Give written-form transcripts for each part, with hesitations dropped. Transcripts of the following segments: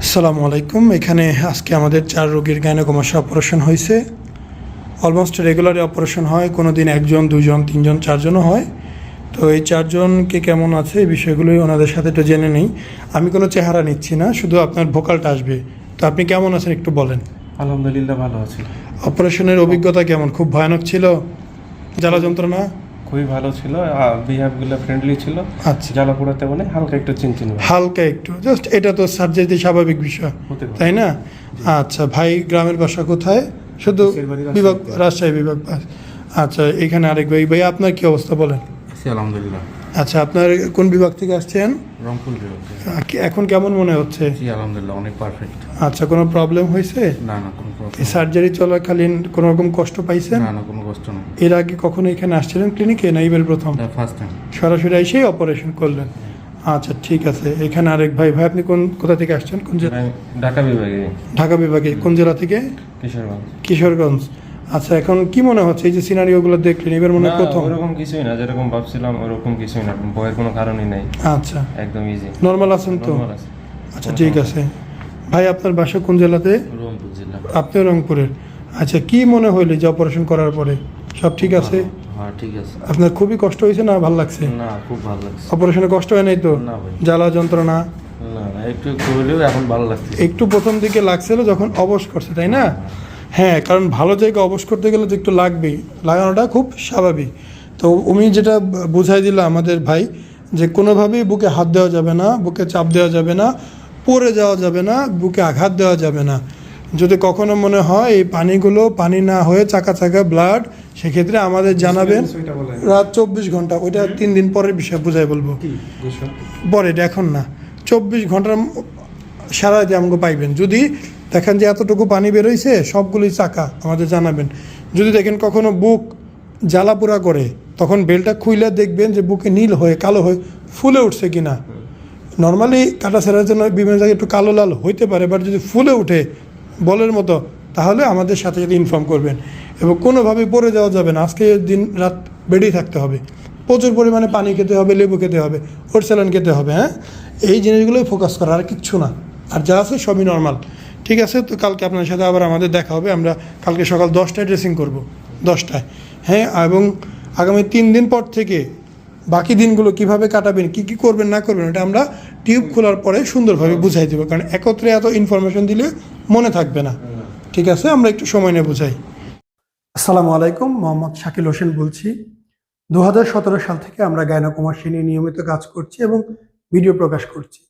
আসসালামু আলাইকুম। এখানে আজকে আমাদের 4 রোগীর গাইনোকমাস্টার অপারেশন হয়েছে। অলমোস্ট রেগুলারই অপারেশন হয়, কোনো দিন 1 জন 2 জন 3 জন 4 জনও হয়। তো এই 4 জনকে কেমন আছে এই বিষয়গুলোই ওনাদের সাথে একটু জেনে নিই। আমি কোনো চেহারা নিচ্ছি না, শুধু আপনার ভোকালটা আসবে। তো আপনি কেমন আছেন একটু বলেন। আলহামদুলিল্লাহ ভালো আছি। অপারেশনের অভিজ্ঞতা কেমন? খুব ভয়ানক ছিল? জ্বালা যন্ত্রণা? খুবই ভালো ছিল, বিহেভগুলো ফ্রেন্ডলি ছিল। আচ্ছা, জ্বালা পোড়াতে মানে হালকা একটু চিনচিন ভাব। হালকা একটু, জাস্ট এটা তো সার্জারিতে স্বাভাবিক বিষয়, হতে পারে। তাই না? আচ্ছা, ভাই গ্রামের বাসা কোথায়? শুধু বিভাগ, রাজশাহী বিভাগ। আচ্ছা, এখানে আরেক ভাই আপনার কি অবস্থা বলেন। আছি আলহামদুলিল্লাহ। আচ্ছা, আপনার কোন বিভাগ থেকে আসছেন? রংপুর বিভাগ থেকে। এখন কেমন মনে হচ্ছে? জি আলহামদুলিল্লাহ, অনেক পারফেক্ট। আচ্ছা, কোনো প্রবলেম হয়েছে? না না, কোনো প্রবলেম। এই সার্জারি চলাকালীন কোনো রকম কষ্ট পাইছেন? না না, কোনো কষ্ট নেই। এর আগে কখনো এখানে আসছিলেন ক্লিনিকে, না এবার প্রথম? First time. সরাসরি এসেই অপারেশন করলেন? আচ্ছা, ঠিক আছে। এখানে আরেক ভাই আপনি কোথা থেকে আসছেন? কোন জেলা? ঢাকা বিভাগে। ঢাকা বিভাগে। কোন জেলা থেকে? কিশোরগঞ্জ। কিশোরগঞ্জ। আচ্ছা, এখন কি মনে হচ্ছে এই যে সিনারিওগুলো দেখলেন, এবার মনে হয় প্রথম? ওরকম কিছুই না, যেরকম ভাবছিলাম ওরকম কিছুই না, ভয়ের কোনো কারণই নাই। আচ্ছা, একদম ইজি, নর্মাল আছেন তো? নরমাল আছে। আচ্ছা, ঠিক আছে। ভাই আপনার বাসা কোন জেলাতে? রংপুর জেলা। আপনিও রংপুরের। আচ্ছা, কি মনে হইলো যে অপারেশন করার পরে সব ঠিক আছে? হ্যাঁ ঠিক আছে। আপনার খুবই কষ্ট হয়েছে না ভালো লাগছে? না, খুব ভালো লাগছে। অপারেশনে কষ্ট হয় নাই তো? না ভাই। জ্বালা যন্ত্রণা? না না, একটু একটু হলেও এখন ভালো লাগছে। একটু প্রথম দিকে লাগছিল যখন অবশ করছে, তাই না? হ্যাঁ, কারণ ভালো জায়গায় অবশ করতে গেলে তো একটু লাগবেই, লাগানোটা খুব স্বাভাবিক। তো উনি যেটা বুঝাই দিল আমাদের ভাই, যে কোনোভাবেই বুকে হাত দেওয়া যাবে না, বুকে চাপ দেওয়া যাবে না, পড়ে যাওয়া যাবে না, বুকে আঘাত দেওয়া যাবে না। যদি কখনো মনে হয় এই পানিগুলো পানি না হয়ে চাকা চাকা ব্লাড, সেক্ষেত্রে আমাদের জানাবেন। রাত 24 ঘন্টা, ওইটা 3 দিন পরের বিষয় বুঝাই বলবো পরে, এটা এখন না। 24 ঘন্টার সারা রাতে আমাকে পাইবেন। যদি দেখেন যে এতটুকু পানি বেরোইছে, সবগুলোই চাকা, আমাদের জানাবেন। যদি দেখেন কখনো বুক জ্বালাপোড়া করে, তখন বেলটা খুইলে দেখবেন যে বুকে নীল হয়ে কালো হয়ে ফুলে উঠছে কিনা। নর্মালি কাটা ছেঁড়ার জন্য বিভিন্ন জায়গায় একটু কালো লাল হইতে পারে, বাট যদি ফুলে উঠে বলের মতো, তাহলে আমাদের সাথে সাথে ইনফর্ম করবেন। এবং কোনোভাবেই পড়ে যাওয়া যাবে না। আজকে দিন রাত বেডেই থাকতে হবে, প্রচুর পরিমাণে পানি খেতে হবে, লেবু খেতে হবে, ওর স্যালাইন খেতে হবে। হ্যাঁ, এই জিনিসগুলোই ফোকাস করা, আর কিচ্ছু না। আর যা আছে সবই নর্মাল। ঠিক আছে, তো কালকে আপনার সাথে আবার আমাদের দেখা হবে। আমরা কালকে সকাল 10টায় ড্রেসিং করব, 10টায়। হ্যাঁ, এবং আগামী 3 দিন পর থেকে বাকি দিনগুলো কিভাবে কাটাবেন, কি কি করবেন না করবেন, এটা আমরা টিউব খোলার পরে সুন্দরভাবে বুঝাই দেবো। কারণ একত্রে এত ইনফরমেশন দিলে মনে থাকবে না। ঠিক আছে, আমরা একটু সময় নিয়ে বুঝাই। আসসালামু আলাইকুম, মোহাম্মদ শাকিল হোসেন বলছি। 2017 সাল থেকে আমরা গাইনোকমাস্টার নিয়ে নিয়মিত কাজ করছি এবং ভিডিও প্রকাশ করছি।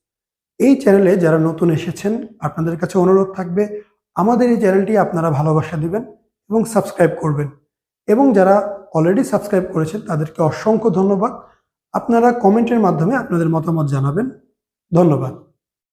এই চ্যানেলে যারা নতুন এসেছেন, আপনাদের কাছে অনুরোধ থাকবে আমাদের এই চ্যানেলটি আপনারা ভালোবাসা দিবেন এবং সাবস্ক্রাইব করবেন। এবং যারা অলরেডি সাবস্ক্রাইব করেছেন তাদেরকে অসংখ্য ধন্যবাদ। আপনারা কমেন্টের মাধ্যমে আপনাদের মতামত জানাবেন। ধন্যবাদ।